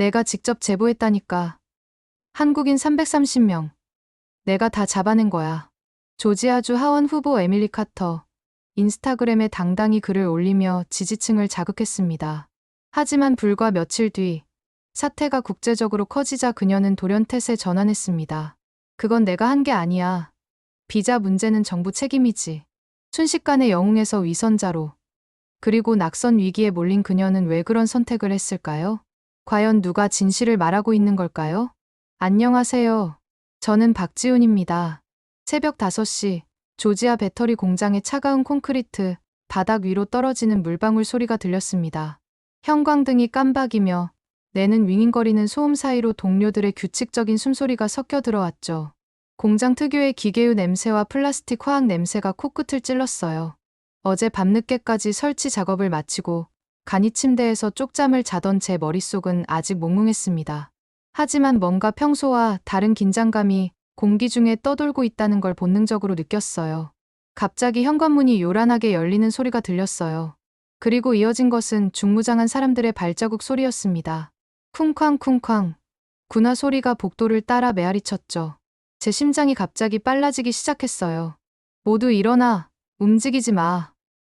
내가 직접 제보했다니까. 한국인 330명. 내가 다 잡아낸 거야. 조지아주 하원 후보 에밀리 카터. 인스타그램에 당당히 글을 올리며 지지층을 자극했습니다. 하지만 불과 며칠 뒤 사태가 국제적으로 커지자 그녀는 돌연태세 전환했습니다. 그건 내가 한 게 아니야. 비자 문제는 정부 책임이지. 순식간에 영웅에서 위선자로. 그리고 낙선 위기에 몰린 그녀는 왜 그런 선택을 했을까요? 과연 누가 진실을 말하고 있는 걸까요? 안녕하세요. 저는 박지훈입니다. 새벽 5시 조지아 배터리 공장의 차가운 콘크리트 바닥 위로 떨어지는 물방울 소리가 들렸습니다. 형광등이 깜박이며 내는 윙윙거리는 소음 사이로 동료들의 규칙적인 숨소리가 섞여 들어왔죠. 공장 특유의 기계유 냄새와 플라스틱 화학 냄새가 코끝을 찔렀어요. 어제 밤늦게까지 설치 작업을 마치고 간이 침대에서 쪽잠을 자던 제 머릿속은 아직 몽롱했습니다. 하지만 뭔가 평소와 다른 긴장감이 공기 중에 떠돌고 있다는 걸 본능적으로 느꼈어요. 갑자기 현관문이 요란하게 열리는 소리가 들렸어요. 그리고 이어진 것은 중무장한 사람들의 발자국 소리였습니다. 쿵쾅쿵쾅. 군화 소리가 복도를 따라 메아리쳤죠. 제 심장이 갑자기 빨라지기 시작했어요. 모두 일어나. 움직이지 마.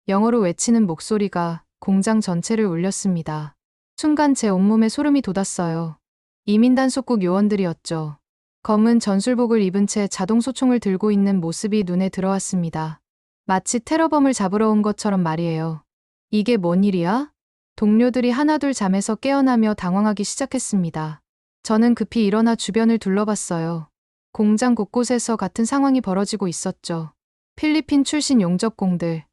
영어로 외치는 목소리가 공장 전체를 울렸습니다. 순간 제 온몸에 소름이 돋았어요. 이민단속국 요원들이었죠. 검은 전술복을 입은 채 자동소총을 들고 있는 모습이 눈에 들어왔습니다. 마치 테러범을 잡으러 온 것처럼 말이에요. 이게 뭔 일이야? 동료들이 하나둘 잠에서 깨어나며 당황하기 시작했습니다. 저는 급히 일어나 주변을 둘러봤어요. 공장 곳곳에서 같은 상황이 벌어지고 있었죠. 필리핀 출신 용접공들,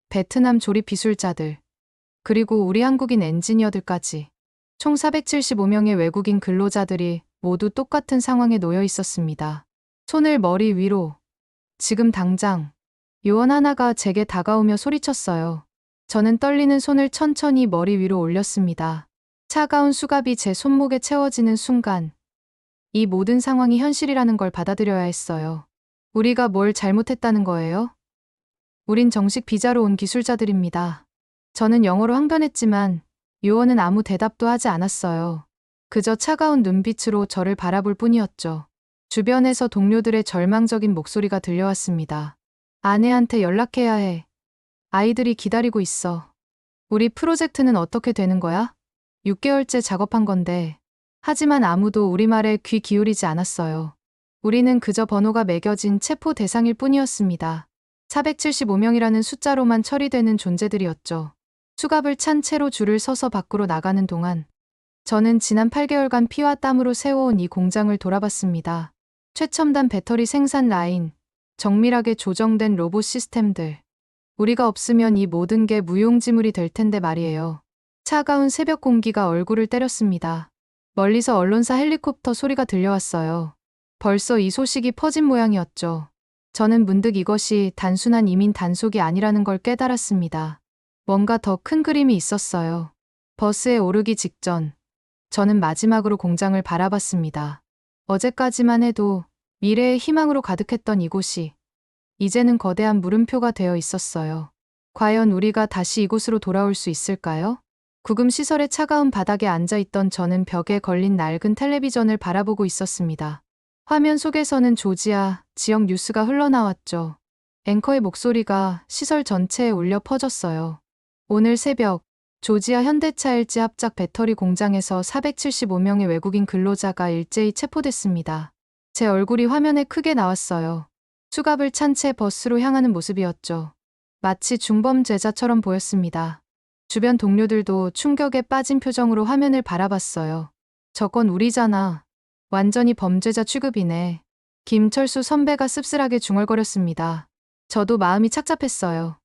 베트남 조립 기술자들, 그리고 우리 한국인 엔지니어들까지 총 475명의 외국인 근로자들이 모두 똑같은 상황에 놓여 있었습니다. 손을 머리 위로. 지금 당장. 요원 하나가 제게 다가오며 소리쳤어요. 저는 떨리는 손을 천천히 머리 위로 올렸습니다. 차가운 수갑이 제 손목에 채워지는 순간 이 모든 상황이 현실이라는 걸 받아들여야 했어요. 우리가 뭘 잘못했다는 거예요? 우린 정식 비자로 온 기술자들입니다. 저는 영어로 항변했지만 요원은 아무 대답도 하지 않았어요. 그저 차가운 눈빛으로 저를 바라볼 뿐이었죠. 주변에서 동료들의 절망적인 목소리가 들려왔습니다. 아내한테 연락해야 해. 아이들이 기다리고 있어. 우리 프로젝트는 어떻게 되는 거야? 6개월째 작업한 건데. 하지만 아무도 우리 말에 귀 기울이지 않았어요. 우리는 그저 번호가 매겨진 체포 대상일 뿐이었습니다. 475명이라는 숫자로만 처리되는 존재들이었죠. 수갑을 찬 채로 줄을 서서 밖으로 나가는 동안 저는 지난 8개월간 피와 땀으로 세워온 이 공장을 돌아봤습니다. 최첨단 배터리 생산 라인, 정밀하게 조정된 로봇 시스템들. 우리가 없으면 이 모든 게 무용지물이 될 텐데 말이에요. 차가운 새벽 공기가 얼굴을 때렸습니다. 멀리서 언론사 헬리콥터 소리가 들려왔어요. 벌써 이 소식이 퍼진 모양이었죠. 저는 문득 이것이 단순한 이민 단속이 아니라는 걸 깨달았습니다. 뭔가 더 큰 그림이 있었어요. 버스에 오르기 직전 저는 마지막으로 공장을 바라봤습니다. 어제까지만 해도 미래의 희망으로 가득했던 이곳이 이제는 거대한 물음표가 되어 있었어요. 과연 우리가 다시 이곳으로 돌아올 수 있을까요? 구금 시설의 차가운 바닥에 앉아있던 저는 벽에 걸린 낡은 텔레비전을 바라보고 있었습니다. 화면 속에서는 조지아 지역 뉴스가 흘러나왔죠. 앵커의 목소리가 시설 전체에 울려 퍼졌어요. 오늘 새벽 조지아 현대차 LG 합작 배터리 공장에서 475명의 외국인 근로자가 일제히 체포됐습니다. 제 얼굴이 화면에 크게 나왔어요. 수갑을 찬 채 버스로 향하는 모습이었죠. 마치 중범죄자처럼 보였습니다. 주변 동료들도 충격에 빠진 표정으로 화면을 바라봤어요. 저건 우리잖아. 완전히 범죄자 취급이네. 김철수 선배가 씁쓸하게 중얼거렸습니다. 저도 마음이 착잡했어요.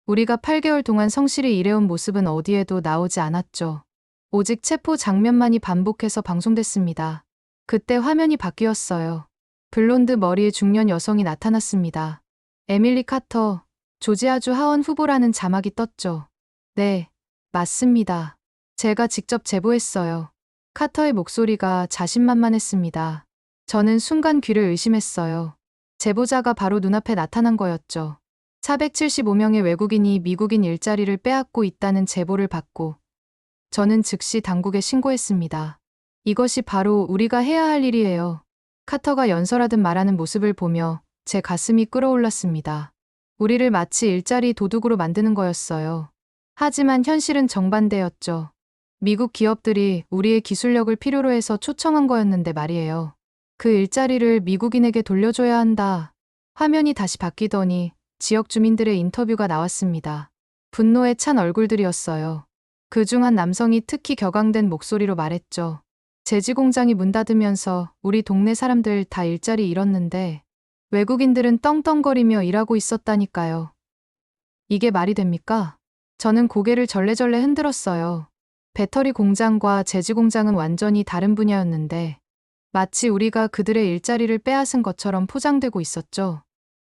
우리가 8개월 동안 성실히 일해온 모습은 어디에도 나오지 않았죠. 오직 체포 장면만이 반복해서 방송됐습니다. 그때 화면이 바뀌었어요. 블론드 머리의 중년 여성이 나타났습니다. 에밀리 카터, 조지아주 하원 후보라는 자막이 떴죠. 네, 맞습니다. 제가 직접 제보했어요. 카터의 목소리가 자신만만했습니다. 저는 순간 귀를 의심했어요. 제보자가 바로 눈앞에 나타난 거였죠. 475명의 외국인이 미국인 일자리를 빼앗고 있다는 제보를 받고 저는 즉시 당국에 신고했습니다. 이것이 바로 우리가 해야 할 일이에요. 카터가 연설하듯 말하는 모습을 보며 제 가슴이 끓어올랐습니다. 우리를 마치 일자리 도둑으로 만드는 거였어요. 하지만 현실은 정반대였죠. 미국 기업들이 우리의 기술력을 필요로 해서 초청한 거였는데 말이에요. 그 일자리를 미국인에게 돌려줘야 한다. 화면이 다시 바뀌더니 지역 주민들의 인터뷰가 나왔습니다. 분노에 찬 얼굴들이었어요. 그중 한 남성이 특히 격앙된 목소리로 말했죠. 제지 공장이 문 닫으면서 우리 동네 사람들 다 일자리 잃었는데 외국인들은 떵떵거리며 일하고 있었다니까요. 이게 말이 됩니까? 저는 고개를 절레절레 흔들었어요. 배터리 공장과 제지 공장은 완전히 다른 분야였는데 마치 우리가 그들의 일자리를 빼앗은 것처럼 포장되고 있었죠.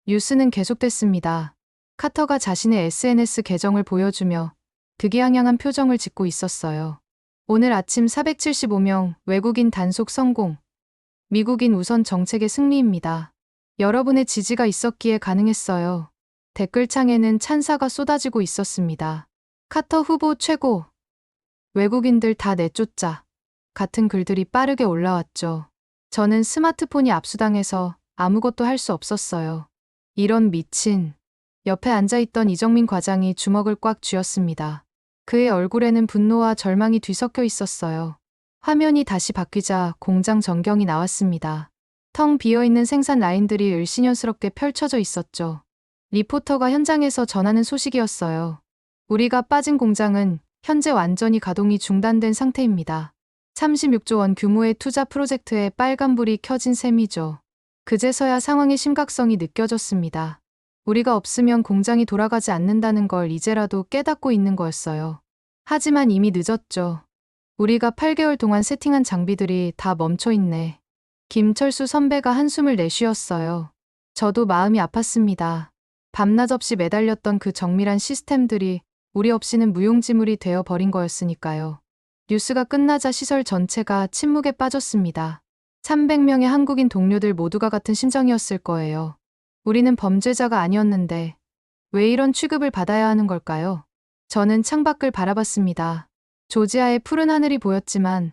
뉴스는 계속됐습니다. 카터가 자신의 SNS 계정을 보여주며 득이양양한 표정을 짓고 있었어요. 오늘 아침 475명 외국인 단속 성공. 미국인 우선 정책의 승리입니다. 여러분의 지지가 있었기에 가능했어요. 댓글창에는 찬사가 쏟아지고 있었습니다. 카터 후보 최고. 외국인들 다 내쫓자. 같은 글들이 빠르게 올라왔죠. 저는 스마트폰이 압수당해서 아무것도 할 수 없었어요. 이런 미친. 옆에 앉아있던 이정민 과장이 주먹을 꽉 쥐었습니다. 그의 얼굴에는 분노와 절망이 뒤섞여 있었어요. 화면이 다시 바뀌자 공장 전경이 나왔습니다. 텅 비어있는 생산 라인들이 을씨년스럽게 펼쳐져 있었죠. 리포터가 현장에서 전하는 소식이었어요. 우리가 빠진 공장은 현재 완전히 가동이 중단된 상태입니다. 36조 원 규모의 투자 프로젝트에 빨간불이 켜진 셈이죠. 그제서야 상황의 심각성이 느껴졌습니다. 우리가 없으면 공장이 돌아가지 않는다는 걸 이제라도 깨닫고 있는 거였어요. 하지만 이미 늦었죠. 우리가 8개월 동안 세팅한 장비들이 다 멈춰 있네. 김철수 선배가 한숨을 내쉬었어요. 저도 마음이 아팠습니다. 밤낮 없이 매달렸던 그 정밀한 시스템들이 우리 없이는 무용지물이 되어 버린 거였으니까요. 뉴스가 끝나자 시설 전체가 침묵에 빠졌습니다. 300명의 한국인 동료들 모두가 같은 심정이었을 거예요. 우리는 범죄자가 아니었는데 왜 이런 취급을 받아야 하는 걸까요? 저는 창밖을 바라봤습니다. 조지아의 푸른 하늘이 보였지만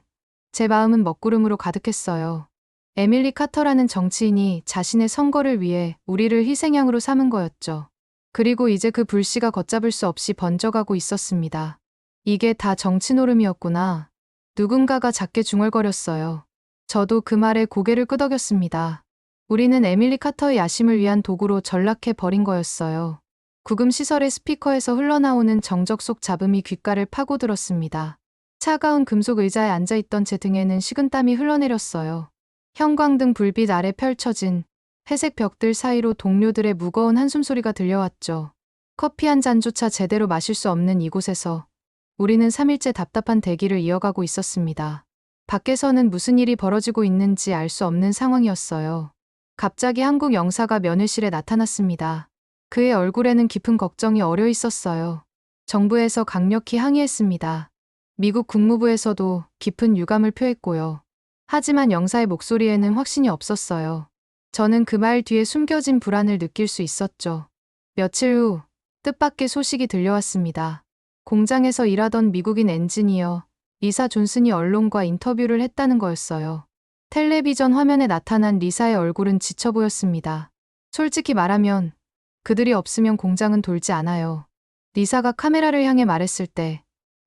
제 마음은 먹구름으로 가득했어요. 에밀리 카터라는 정치인이 자신의 선거를 위해 우리를 희생양으로 삼은 거였죠. 그리고 이제 그 불씨가 걷잡을 수 없이 번져가고 있었습니다. 이게 다 정치 노름이었구나. 누군가가 작게 중얼거렸어요. 저도 그 말에 고개를 끄덕였습니다. 우리는 에밀리 카터의 야심을 위한 도구로 전락해 버린 거였어요. 구금시설의 스피커에서 흘러나오는 정적 속 잡음이 귓가를 파고들었습니다. 차가운 금속 의자에 앉아있던 제 등에는 식은땀이 흘러내렸어요. 형광등 불빛 아래 펼쳐진 회색 벽들 사이로 동료들의 무거운 한숨소리가 들려왔죠. 커피 한 잔조차 제대로 마실 수 없는 이곳에서 우리는 3일째 답답한 대기를 이어가고 있었습니다. 밖에서는 무슨 일이 벌어지고 있는지 알 수 없는 상황이었어요. 갑자기 한국 영사가 면회실에 나타났습니다. 그의 얼굴에는 깊은 걱정이 어려 있었어요. 정부에서 강력히 항의했습니다. 미국 국무부에서도 깊은 유감을 표했고요. 하지만 영사의 목소리에는 확신이 없었어요. 저는 그 말 뒤에 숨겨진 불안을 느낄 수 있었죠. 며칠 후 뜻밖의 소식이 들려왔습니다. 공장에서 일하던 미국인 엔지니어 리사 존슨이 언론과 인터뷰를 했다는 거였어요. 텔레비전 화면에 나타난 리사의 얼굴은 지쳐 보였습니다. 솔직히 말하면 그들이 없으면 공장은 돌지 않아요. 리사가 카메라를 향해 말했을 때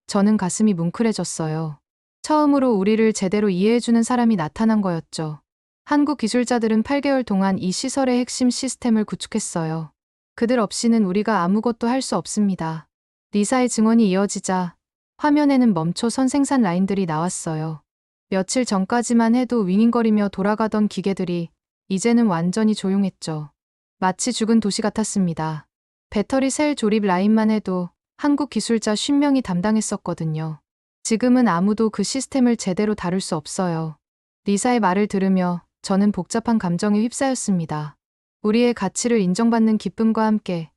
저는 가슴이 뭉클해졌어요. 처음으로 우리를 제대로 이해해주는 사람이 나타난 거였죠. 한국 기술자들은 8개월 동안 이 시설의 핵심 시스템을 구축했어요. 그들 없이는 우리가 아무것도 할 수 없습니다. 리사의 증언이 이어지자 화면에는 멈춰선 생산 라인들이 나왔어요. 며칠 전까지만 해도 윙윙거리며 돌아가던 기계들이 이제는 완전히 조용했죠. 마치 죽은 도시 같았습니다. 배터리 셀 조립 라인만 해도 한국 기술자 50명이 담당했었거든요. 지금은 아무도 그 시스템을 제대로 다룰 수 없어요. 리사의 말을 들으며 저는 복잡한 감정에 휩싸였습니다. 우리의 가치를 인정받는 기쁨과 함께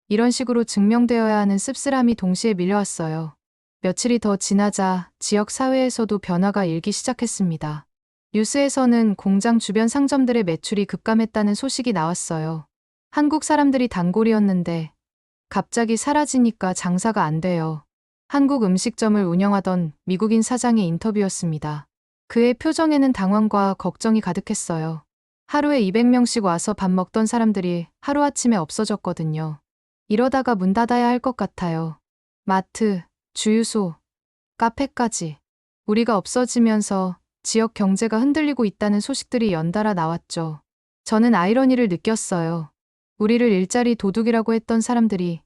이런 식으로 증명되어야 하는 씁쓸함이 동시에 밀려왔어요. 며칠이 더 지나자 지역 사회에서도 변화가 일기 시작했습니다. 뉴스에서는 공장 주변 상점들의 매출이 급감했다는 소식이 나왔어요. 한국 사람들이 단골이었는데 갑자기 사라지니까 장사가 안 돼요. 한국 음식점을 운영하던 미국인 사장의 인터뷰였습니다. 그의 표정에는 당황과 걱정이 가득했어요. 하루에 200명씩 와서 밥 먹던 사람들이 하루아침에 없어졌거든요. 이러다가 문 닫아야 할 것 같아요. 마트, 주유소, 카페까지. 우리가 없어지면서 지역 경제가 흔들리고 있다는 소식들이 연달아 나왔죠. 저는 아이러니를 느꼈어요. 우리를 일자리 도둑이라고 했던 사람들이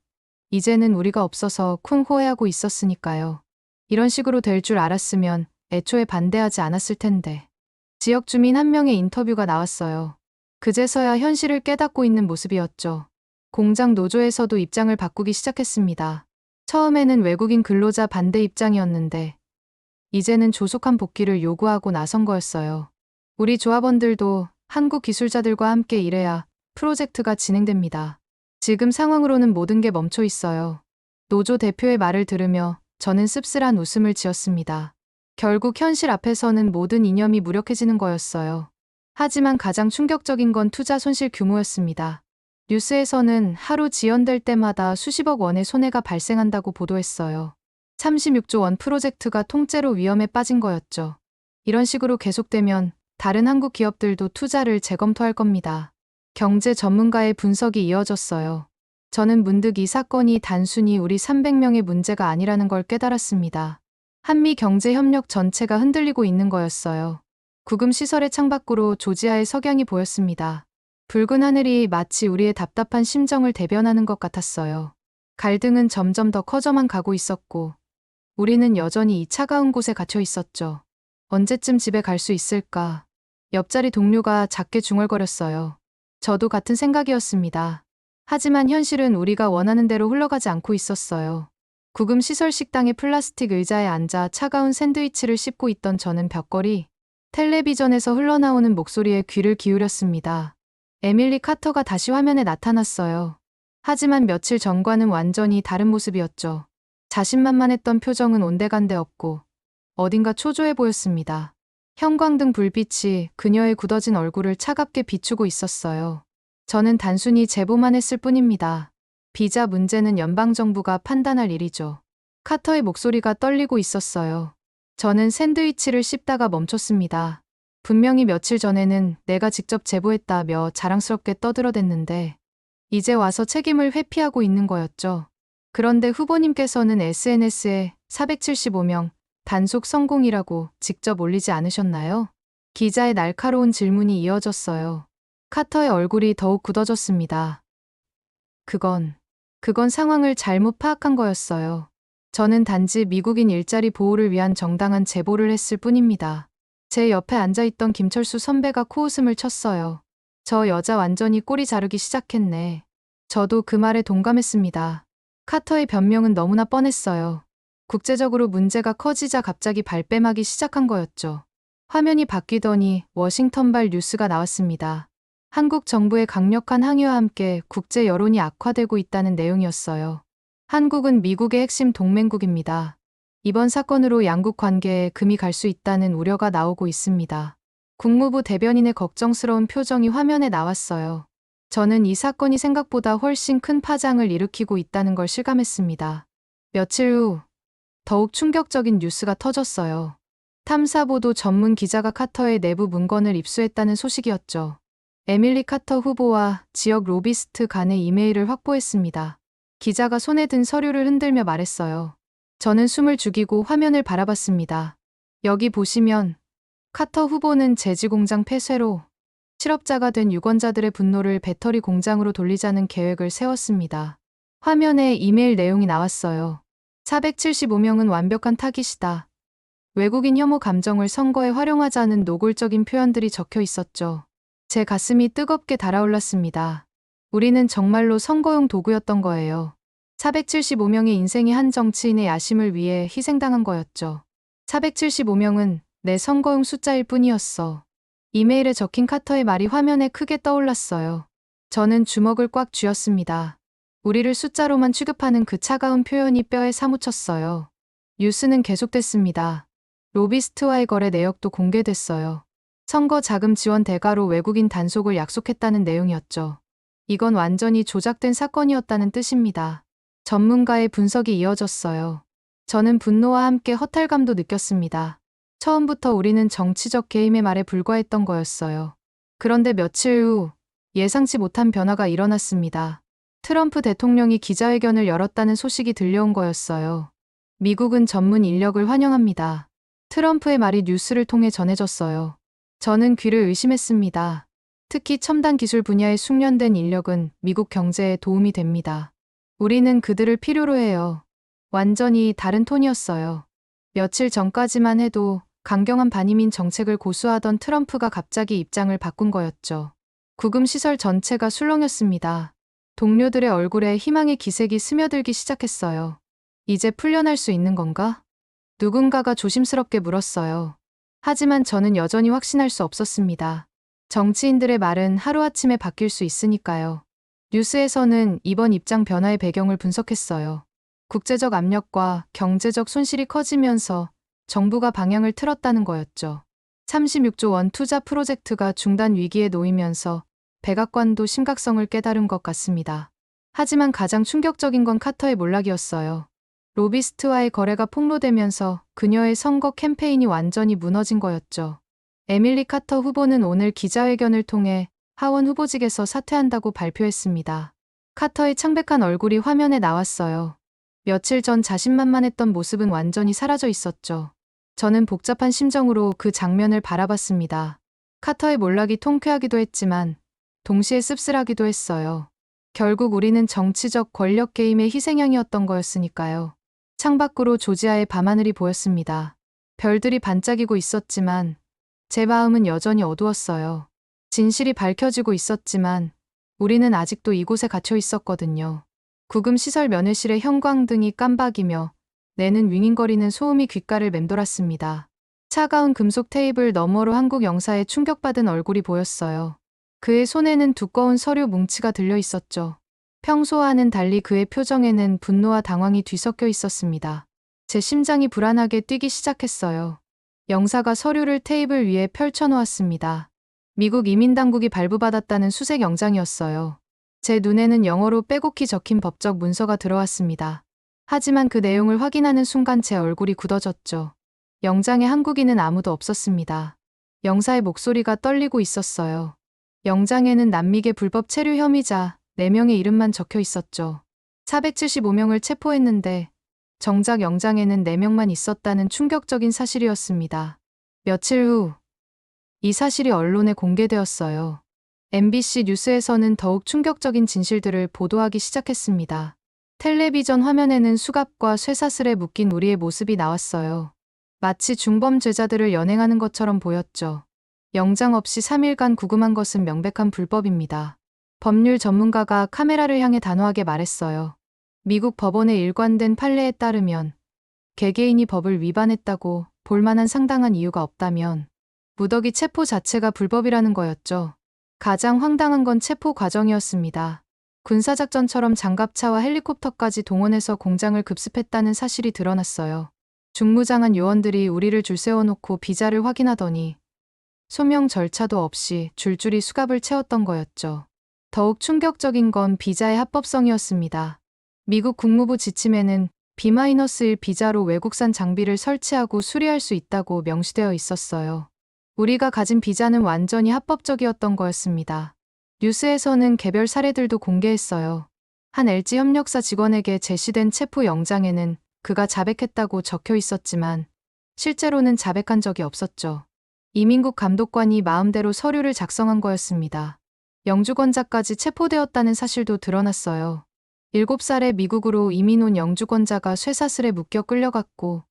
이제는 우리가 없어서 쿵 호해하고 있었으니까요. 이런 식으로 될 줄 알았으면 애초에 반대하지 않았을 텐데. 지역 주민 한 명의 인터뷰가 나왔어요. 그제서야 현실을 깨닫고 있는 모습이었죠. 공장 노조에서도 입장을 바꾸기 시작했습니다. 처음에는 외국인 근로자 반대 입장이었는데 이제는 조속한 복귀를 요구하고 나선 거였어요. 우리 조합원들도 한국 기술자들과 함께 일해야 프로젝트가 진행됩니다. 지금 상황으로는 모든 게 멈춰 있어요. 노조 대표의 말을 들으며 저는 씁쓸한 웃음을 지었습니다. 결국 현실 앞에서는 모든 이념이 무력해지는 거였어요. 하지만 가장 충격적인 건 투자 손실 규모였습니다. 뉴스에서는 하루 지연될 때마다 수십억 원의 손해가 발생한다고 보도했어요. 36조 원 프로젝트가 통째로 위험에 빠진 거였죠. 이런 식으로 계속되면 다른 한국 기업들도 투자를 재검토할 겁니다. 경제 전문가의 분석이 이어졌어요. 저는 문득 이 사건이 단순히 우리 300명의 문제가 아니라는 걸 깨달았습니다. 한미 경제 협력 전체가 흔들리고 있는 거였어요. 구금 시설의 창밖으로 조지아의 석양이 보였습니다. 붉은 하늘이 마치 우리의 답답한 심정을 대변하는 것 같았어요. 갈등은 점점 더 커져만 가고 있었고 우리는 여전히 이 차가운 곳에 갇혀 있었죠. 언제쯤 집에 갈 수 있을까? 옆자리 동료가 작게 중얼거렸어요. 저도 같은 생각이었습니다. 하지만 현실은 우리가 원하는 대로 흘러가지 않고 있었어요. 구금 시설 식당의 플라스틱 의자에 앉아 차가운 샌드위치를 씹고 있던 저는 벽걸이 텔레비전에서 흘러나오는 목소리에 귀를 기울였습니다. 에밀리 카터가 다시 화면에 나타났어요. 하지만 며칠 전과는 완전히 다른 모습이었죠. 자신만만했던 표정은 온데간데 없고 어딘가 초조해 보였습니다. 형광등 불빛이 그녀의 굳어진 얼굴을 차갑게 비추고 있었어요. 저는 단순히 제보만 했을 뿐입니다. 비자 문제는 연방정부가 판단할 일이죠. 카터의 목소리가 떨리고 있었어요. 저는 샌드위치를 씹다가 멈췄습니다. 분명히 며칠 전에는 내가 직접 제보했다며 자랑스럽게 떠들어댔는데 이제 와서 책임을 회피하고 있는 거였죠. 그런데 후보님께서는 SNS에 475명 단속 성공이라고 직접 올리지 않으셨나요? 기자의 날카로운 질문이 이어졌어요. 카터의 얼굴이 더욱 굳어졌습니다. 그건 상황을 잘못 파악한 거였어요. 저는 단지 미국인 일자리 보호를 위한 정당한 제보를 했을 뿐입니다. 제 옆에 앉아있던 김철수 선배가 코웃음을 쳤어요. 저 여자 완전히 꼬리 자르기 시작했네. 저도 그 말에 동감했습니다. 카터의 변명은 너무나 뻔했어요. 국제적으로 문제가 커지자 갑자기 발뺌하기 시작한 거였죠. 화면이 바뀌더니 워싱턴발 뉴스가 나왔습니다. 한국 정부의 강력한 항의와 함께 국제 여론이 악화되고 있다는 내용이었어요. 한국은 미국의 핵심 동맹국입니다. 이번 사건으로 양국 관계에 금이 갈 수 있다는 우려가 나오고 있습니다. 국무부 대변인의 걱정스러운 표정이 화면에 나왔어요. 저는 이 사건이 생각보다 훨씬 큰 파장을 일으키고 있다는 걸 실감했습니다. 며칠 후 더욱 충격적인 뉴스가 터졌어요. 탐사보도 전문 기자가 카터의 내부 문건을 입수했다는 소식이었죠. 에밀리 카터 후보와 지역 로비스트 간의 이메일을 확보했습니다. 기자가 손에 든 서류를 흔들며 말했어요. 저는 숨을 죽이고 화면을 바라봤습니다. 여기 보시면 카터 후보는 제지공장 폐쇄로 실업자가 된 유권자들의 분노를 배터리 공장으로 돌리자는 계획을 세웠습니다. 화면에 이메일 내용이 나왔어요. 475명은 완벽한 타깃이다. 외국인 혐오 감정을 선거에 활용하자는 노골적인 표현들이 적혀 있었죠. 제 가슴이 뜨겁게 달아올랐습니다. 우리는 정말로 선거용 도구였던 거예요. 475명의 인생이 한 정치인의 야심을 위해 희생당한 거였죠. 475명은 내 선거용 숫자일 뿐이었어. 이메일에 적힌 카터의 말이 화면에 크게 떠올랐어요. 저는 주먹을 꽉 쥐었습니다. 우리를 숫자로만 취급하는 그 차가운 표현이 뼈에 사무쳤어요. 뉴스는 계속됐습니다. 로비스트와의 거래 내역도 공개됐어요. 선거 자금 지원 대가로 외국인 단속을 약속했다는 내용이었죠. 이건 완전히 조작된 사건이었다는 뜻입니다. 전문가의 분석이 이어졌어요. 저는 분노와 함께 허탈감도 느꼈습니다. 처음부터 우리는 정치적 게임의 말에 불과했던 거였어요. 그런데 며칠 후 예상치 못한 변화가 일어났습니다. 트럼프 대통령이 기자회견을 열었다는 소식이 들려온 거였어요. 미국은 전문 인력을 환영합니다. 트럼프의 말이 뉴스를 통해 전해졌어요. 저는 귀를 의심했습니다. 특히 첨단 기술 분야에 숙련된 인력은 미국 경제에 도움이 됩니다. 우리는 그들을 필요로 해요. 완전히 다른 톤이었어요. 며칠 전까지만 해도 강경한 반이민 정책을 고수하던 트럼프가 갑자기 입장을 바꾼 거였죠. 구금 시설 전체가 술렁였습니다. 동료들의 얼굴에 희망의 기색이 스며들기 시작했어요. 이제 풀려날 수 있는 건가? 누군가가 조심스럽게 물었어요. 하지만 저는 여전히 확신할 수 없었습니다. 정치인들의 말은 하루아침에 바뀔 수 있으니까요. 뉴스에서는 이번 입장 변화의 배경을 분석했어요. 국제적 압력과 경제적 손실이 커지면서 정부가 방향을 틀었다는 거였죠. 36조 원 투자 프로젝트가 중단 위기에 놓이면서 백악관도 심각성을 깨달은 것 같습니다. 하지만 가장 충격적인 건 카터의 몰락이었어요. 로비스트와의 거래가 폭로되면서 그녀의 선거 캠페인이 완전히 무너진 거였죠. 에밀리 카터 후보는 오늘 기자회견을 통해 하원 후보직에서 사퇴한다고 발표했습니다. 카터의 창백한 얼굴이 화면에 나왔어요. 며칠 전 자신만만했던 모습은 완전히 사라져 있었죠. 저는 복잡한 심정으로 그 장면을 바라봤습니다. 카터의 몰락이 통쾌하기도 했지만 동시에 씁쓸하기도 했어요. 결국 우리는 정치적 권력 게임의 희생양이었던 거였으니까요. 창밖으로 조지아의 밤하늘이 보였습니다. 별들이 반짝이고 있었지만 제 마음은 여전히 어두웠어요. 진실이 밝혀지고 있었지만 우리는 아직도 이곳에 갇혀 있었거든요. 구금 시설 면회실의 형광등이 깜박이며 내는 윙윙거리는 소음이 귓가를 맴돌았습니다. 차가운 금속 테이블 너머로 한국 영사의 충격받은 얼굴이 보였어요. 그의 손에는 두꺼운 서류 뭉치가 들려 있었죠. 평소와는 달리 그의 표정에는 분노와 당황이 뒤섞여 있었습니다. 제 심장이 불안하게 뛰기 시작했어요. 영사가 서류를 테이블 위에 펼쳐놓았습니다. 미국 이민당국이 발부받았다는 수색 영장이었어요. 제 눈에는 영어로 빼곡히 적힌 법적 문서가 들어왔습니다. 하지만 그 내용을 확인하는 순간 제 얼굴이 굳어졌죠. 영장에 한국인은 아무도 없었습니다. 영사의 목소리가 떨리고 있었어요. 영장에는 남미계 불법 체류 혐의자 4명의 이름만 적혀 있었죠. 475명을 체포했는데 정작 영장에는 4명만 있었다는 충격적인 사실이었습니다. 며칠 후 이 사실이 언론에 공개되었어요. MBC 뉴스에서는 더욱 충격적인 진실들을 보도하기 시작했습니다. 텔레비전 화면에는 수갑과 쇠사슬에 묶인 우리의 모습이 나왔어요. 마치 중범죄자들을 연행하는 것처럼 보였죠. 영장 없이 3일간 구금한 것은 명백한 불법입니다. 법률 전문가가 카메라를 향해 단호하게 말했어요. 미국 법원의 일관된 판례에 따르면 개개인이 법을 위반했다고 볼 만한 상당한 이유가 없다면 무더기 체포 자체가 불법이라는 거였죠. 가장 황당한 건 체포 과정이었습니다. 군사작전처럼 장갑차와 헬리콥터까지 동원해서 공장을 급습했다는 사실이 드러났어요. 중무장한 요원들이 우리를 줄 세워놓고 비자를 확인하더니 소명 절차도 없이 줄줄이 수갑을 채웠던 거였죠. 더욱 충격적인 건 비자의 합법성이었습니다. 미국 국무부 지침에는 B-1 비자로 외국산 장비를 설치하고 수리할 수 있다고 명시되어 있었어요. 우리가 가진 비자는 완전히 합법적이었던 거였습니다. 뉴스에서는 개별 사례들도 공개했어요. 한 LG 협력사 직원에게 제시된 체포 영장에는 그가 자백했다고 적혀 있었지만 실제로는 자백한 적이 없었죠. 이민국 감독관이 마음대로 서류를 작성한 거였습니다. 영주권자까지 체포되었다는 사실도 드러났어요. 7살에 미국으로 이민 온 영주권자가 쇠사슬에 묶여 끌려갔고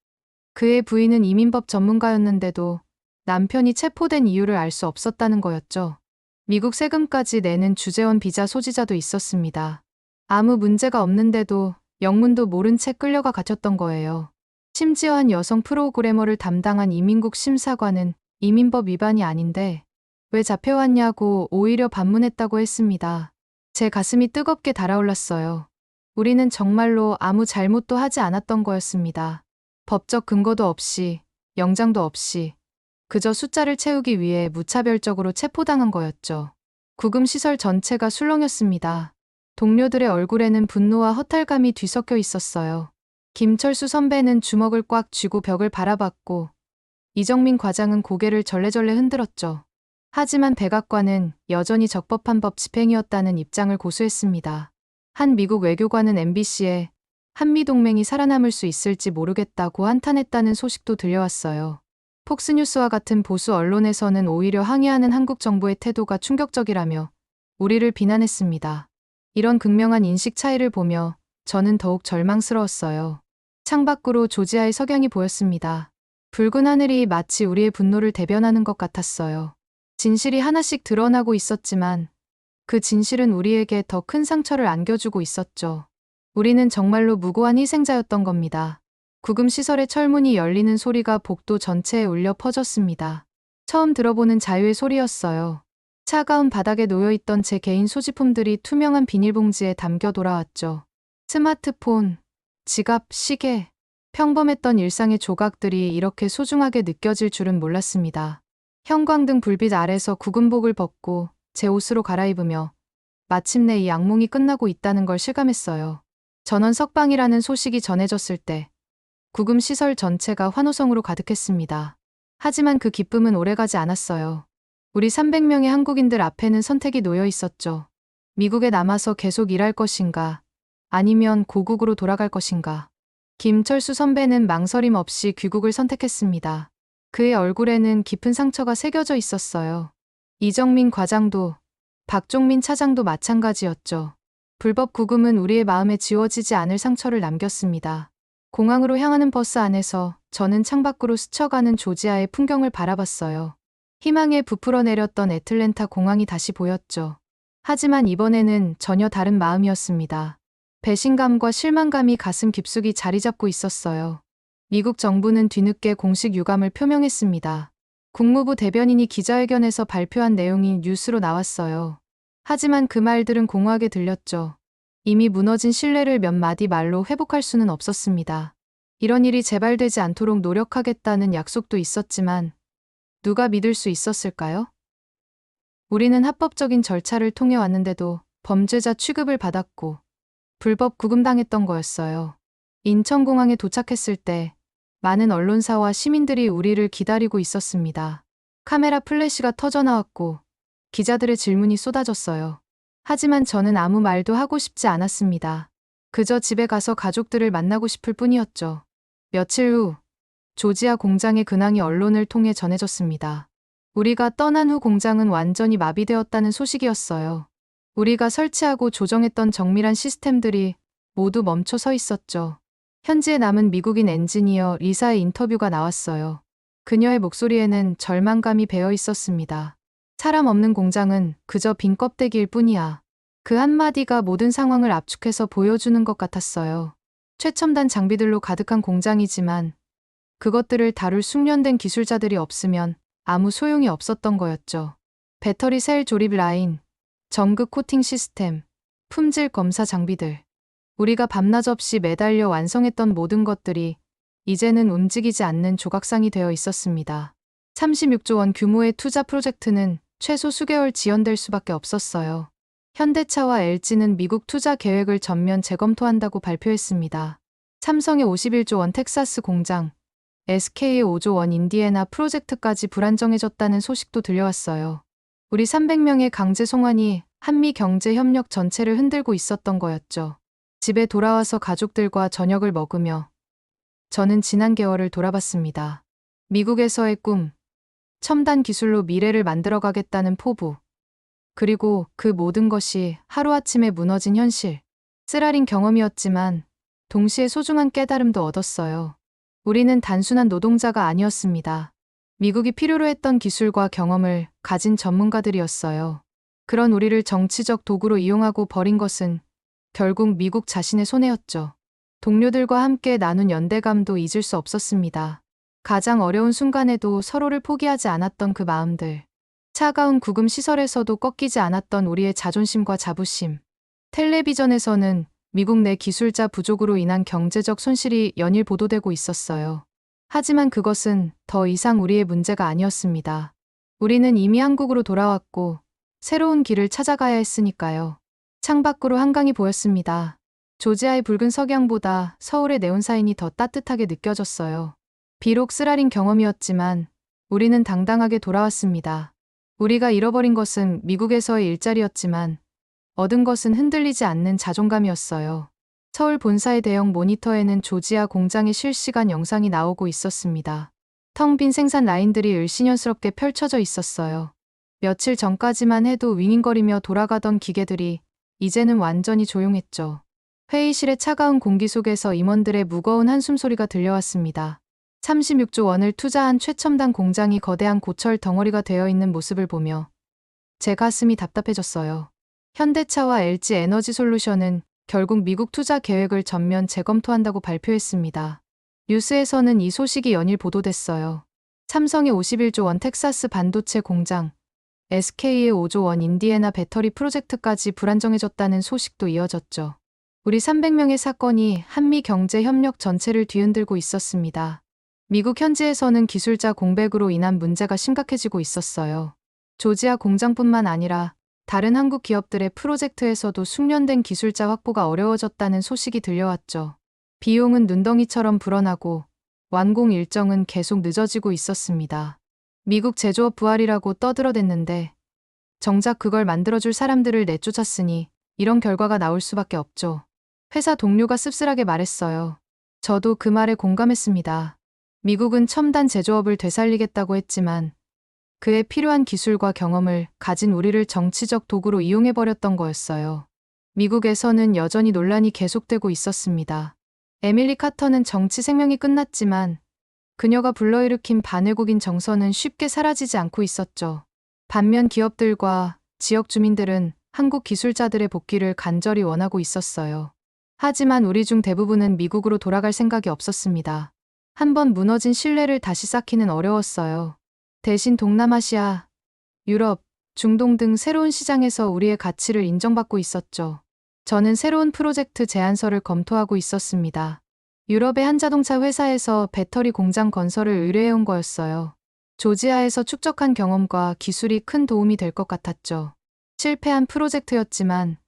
그의 부인은 이민법 전문가였는데도 남편이 체포된 이유를 알 수 없었다는 거였죠. 미국 세금까지 내는 주재원 비자 소지자도 있었습니다. 아무 문제가 없는데도 영문도 모른 채 끌려가 갇혔던 거예요. 심지어 한 여성 프로그래머를 담당한 이민국 심사관은 이민법 위반이 아닌데 왜 잡혀왔냐고 오히려 반문했다고 했습니다. 제 가슴이 뜨겁게 달아올랐어요. 우리는 정말로 아무 잘못도 하지 않았던 거였습니다. 법적 근거도 없이, 영장도 없이 그저 숫자를 채우기 위해 무차별적으로 체포당한 거였죠. 구금시설 전체가 술렁였습니다. 동료들의 얼굴에는 분노와 허탈감이 뒤섞여 있었어요. 김철수 선배는 주먹을 꽉 쥐고 벽을 바라봤고 이정민 과장은 고개를 절레절레 흔들었죠. 하지만 백악관은 여전히 적법한 법 집행이었다는 입장을 고수했습니다. 한 미국 외교관은 MBC에 한미동맹이 살아남을 수 있을지 모르겠다고 한탄했다는 소식도 들려왔어요. 폭스뉴스와 같은 보수 언론에서는 오히려 항의하는 한국 정부의 태도가 충격적이라며 우리를 비난했습니다. 이런 극명한 인식 차이를 보며 저는 더욱 절망스러웠어요. 창밖으로 조지아의 석양이 보였습니다. 붉은 하늘이 마치 우리의 분노를 대변하는 것 같았어요. 진실이 하나씩 드러나고 있었지만 그 진실은 우리에게 더 큰 상처를 안겨주고 있었죠. 우리는 정말로 무고한 희생자였던 겁니다. 구금시설의 철문이 열리는 소리가 복도 전체에 울려 퍼졌습니다. 처음 들어보는 자유의 소리였어요. 차가운 바닥에 놓여있던 제 개인 소지품들이 투명한 비닐봉지에 담겨 돌아왔죠. 스마트폰, 지갑, 시계, 평범했던 일상의 조각들이 이렇게 소중하게 느껴질 줄은 몰랐습니다. 형광등 불빛 아래서 구금복을 벗고 제 옷으로 갈아입으며 마침내 이 악몽이 끝나고 있다는 걸 실감했어요. 전원 석방이라는 소식이 전해졌을 때 구금 시설 전체가 환호성으로 가득했습니다. 하지만 그 기쁨은 오래가지 않았어요. 우리 300명의 한국인들 앞에는 선택이 놓여 있었죠. 미국에 남아서 계속 일할 것인가, 아니면 고국으로 돌아갈 것인가. 김철수 선배는 망설임 없이 귀국을 선택했습니다. 그의 얼굴에는 깊은 상처가 새겨져 있었어요. 이정민 과장도, 박종민 차장도 마찬가지였죠. 불법 구금은 우리의 마음에 지워지지 않을 상처를 남겼습니다. 공항으로 향하는 버스 안에서 저는 창밖으로 스쳐가는 조지아의 풍경을 바라봤어요. 희망에 부풀어 내렸던 애틀랜타 공항이 다시 보였죠. 하지만 이번에는 전혀 다른 마음이었습니다. 배신감과 실망감이 가슴 깊숙이 자리 잡고 있었어요. 미국 정부는 뒤늦게 공식 유감을 표명했습니다. 국무부 대변인이 기자회견에서 발표한 내용이 뉴스로 나왔어요. 하지만 그 말들은 공허하게 들렸죠. 이미 무너진 신뢰를 몇 마디 말로 회복할 수는 없었습니다. 이런 일이 재발되지 않도록 노력하겠다는 약속도 있었지만 누가 믿을 수 있었을까요? 우리는 합법적인 절차를 통해 왔는데도 범죄자 취급을 받았고 불법 구금당했던 거였어요. 인천공항에 도착했을 때 많은 언론사와 시민들이 우리를 기다리고 있었습니다. 카메라 플래시가 터져나왔고 기자들의 질문이 쏟아졌어요. 하지만 저는 아무 말도 하고 싶지 않았습니다. 그저 집에 가서 가족들을 만나고 싶을 뿐이었죠. 며칠 후 조지아 공장의 근황이 언론을 통해 전해졌습니다. 우리가 떠난 후 공장은 완전히 마비되었다는 소식이었어요. 우리가 설치하고 조정했던 정밀한 시스템들이 모두 멈춰 서 있었죠. 현지에 남은 미국인 엔지니어 리사의 인터뷰가 나왔어요. 그녀의 목소리에는 절망감이 배어 있었습니다. 사람 없는 공장은 그저 빈 껍데기일 뿐이야. 그 한마디가 모든 상황을 압축해서 보여주는 것 같았어요. 최첨단 장비들로 가득한 공장이지만 그것들을 다룰 숙련된 기술자들이 없으면 아무 소용이 없었던 거였죠. 배터리 셀 조립 라인, 전극 코팅 시스템, 품질 검사 장비들. 우리가 밤낮 없이 매달려 완성했던 모든 것들이 이제는 움직이지 않는 조각상이 되어 있었습니다. 36조 원 규모의 투자 프로젝트는 최소 수개월 지연될 수밖에 없었어요. 현대차와 LG는 미국 투자 계획을 전면 재검토한다고 발표했습니다. 삼성의 51조 원 텍사스 공장, SK의 5조 원 인디애나 프로젝트까지 불안정해졌다는 소식도 들려왔어요. 우리 300명의 강제 송환이 한미 경제 협력 전체를 흔들고 있었던 거였죠. 집에 돌아와서 가족들과 저녁을 먹으며 저는 지난 개월을 돌아봤습니다. 미국에서의 꿈, 첨단 기술로 미래를 만들어가겠다는 포부, 그리고 그 모든 것이 하루아침에 무너진 현실. 쓰라린 경험이었지만 동시에 소중한 깨달음도 얻었어요. 우리는 단순한 노동자가 아니었습니다. 미국이 필요로 했던 기술과 경험을 가진 전문가들이었어요. 그런 우리를 정치적 도구로 이용하고 버린 것은 결국 미국 자신의 손해였죠. 동료들과 함께 나눈 연대감도 잊을 수 없었습니다. 가장 어려운 순간에도 서로를 포기하지 않았던 그 마음들. 차가운 구금 시설에서도 꺾이지 않았던 우리의 자존심과 자부심. 텔레비전에서는 미국 내 기술자 부족으로 인한 경제적 손실이 연일 보도되고 있었어요. 하지만 그것은 더 이상 우리의 문제가 아니었습니다. 우리는 이미 한국으로 돌아왔고 새로운 길을 찾아가야 했으니까요. 창밖으로 한강이 보였습니다. 조지아의 붉은 석양보다 서울의 네온사인이 더 따뜻하게 느껴졌어요. 비록 쓰라린 경험이었지만 우리는 당당하게 돌아왔습니다. 우리가 잃어버린 것은 미국에서의 일자리였지만 얻은 것은 흔들리지 않는 자존감이었어요. 서울 본사의 대형 모니터에는 조지아 공장의 실시간 영상이 나오고 있었습니다. 텅 빈 생산 라인들이 을씨년스럽게 펼쳐져 있었어요. 며칠 전까지만 해도 윙윙거리며 돌아가던 기계들이 이제는 완전히 조용했죠. 회의실의 차가운 공기 속에서 임원들의 무거운 한숨소리가 들려왔습니다. 36조 원을 투자한 최첨단 공장이 거대한 고철 덩어리가 되어 있는 모습을 보며 제 가슴이 답답해졌어요. 현대차와 LG 에너지 솔루션은 결국 미국 투자 계획을 전면 재검토한다고 발표했습니다. 뉴스에서는 이 소식이 연일 보도됐어요. 삼성의 51조 원 텍사스 반도체 공장, SK의 5조 원 인디애나 배터리 프로젝트까지 불안정해졌다는 소식도 이어졌죠. 우리 300명의 사건이 한미 경제 협력 전체를 뒤흔들고 있었습니다. 미국 현지에서는 기술자 공백으로 인한 문제가 심각해지고 있었어요. 조지아 공장뿐만 아니라 다른 한국 기업들의 프로젝트에서도 숙련된 기술자 확보가 어려워졌다는 소식이 들려왔죠. 비용은 눈덩이처럼 불어나고 완공 일정은 계속 늦어지고 있었습니다. 미국 제조업 부활이라고 떠들어댔는데 정작 그걸 만들어줄 사람들을 내쫓았으니 이런 결과가 나올 수밖에 없죠. 회사 동료가 씁쓸하게 말했어요. 저도 그 말에 공감했습니다. 미국은 첨단 제조업을 되살리겠다고 했지만 그에 필요한 기술과 경험을 가진 우리를 정치적 도구로 이용해버렸던 거였어요. 미국에서는 여전히 논란이 계속되고 있었습니다. 에밀리 카터는 정치 생명이 끝났지만 그녀가 불러일으킨 반외국인 정서는 쉽게 사라지지 않고 있었죠. 반면 기업들과 지역 주민들은 한국 기술자들의 복귀를 간절히 원하고 있었어요. 하지만 우리 중 대부분은 미국으로 돌아갈 생각이 없었습니다. 한번 무너진 신뢰를 다시 쌓기는 어려웠어요. 대신 동남아시아, 유럽, 중동 등 새로운 시장에서 우리의 가치를 인정받고 있었죠. 저는 새로운 프로젝트 제안서를 검토하고 있었습니다. 유럽의 한 자동차 회사에서 배터리 공장 건설을 의뢰해온 거였어요. 조지아에서 축적한 경험과 기술이 큰 도움이 될 것 같았죠. 실패한 프로젝트였지만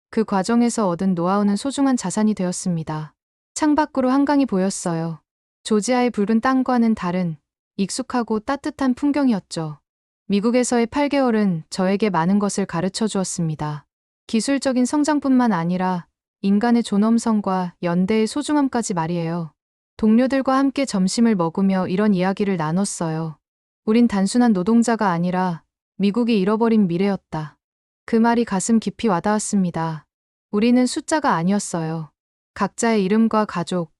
그 과정에서 얻은 노하우는 소중한 자산이 되었습니다. 창밖으로 한강이 보였어요. 조지아의 붉은 땅과는 다른 익숙하고 따뜻한 풍경이었죠. 미국에서의 8개월은 저에게 많은 것을 가르쳐 주었습니다. 기술적인 성장뿐만 아니라 인간의 존엄성과 연대의 소중함까지 말이에요. 동료들과 함께 점심을 먹으며 이런 이야기를 나눴어요. 우린 단순한 노동자가 아니라 미국이 잃어버린 미래였다. 그 말이 가슴 깊이 와닿았습니다. 우리는 숫자가 아니었어요. 각자의 이름과 가족,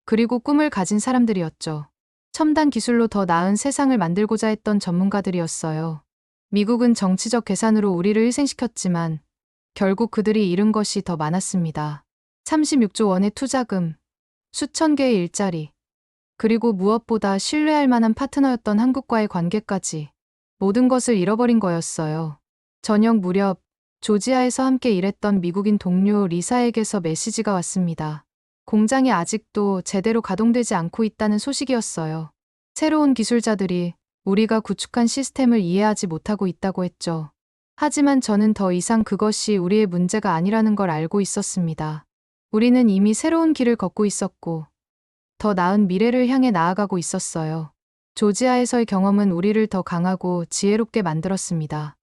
그리고 꿈을 가진 사람들이었죠. 첨단 기술로 더 나은 세상을 만들고자 했던 전문가들이었어요. 미국은 정치적 계산으로 우리를 희생시켰지만 결국 그들이 잃은 것이 더 많았습니다. 36조 원의 투자금, 수천 개의 일자리, 그리고 무엇보다 신뢰할 만한 파트너였던 한국과의 관계까지 모든 것을 잃어버린 거였어요. 저녁 무렵 조지아에서 함께 일했던 미국인 동료 리사에게서 메시지가 왔습니다. 공장이 아직도 제대로 가동되지 않고 있다는 소식이었어요. 새로운 기술자들이 우리가 구축한 시스템을 이해하지 못하고 있다고 했죠. 하지만 저는 더 이상 그것이 우리의 문제가 아니라는 걸 알고 있었습니다. 우리는 이미 새로운 길을 걷고 있었고 더 나은 미래를 향해 나아가고 있었어요. 조지아에서의 경험은 우리를 더 강하고 지혜롭게 만들었습니다.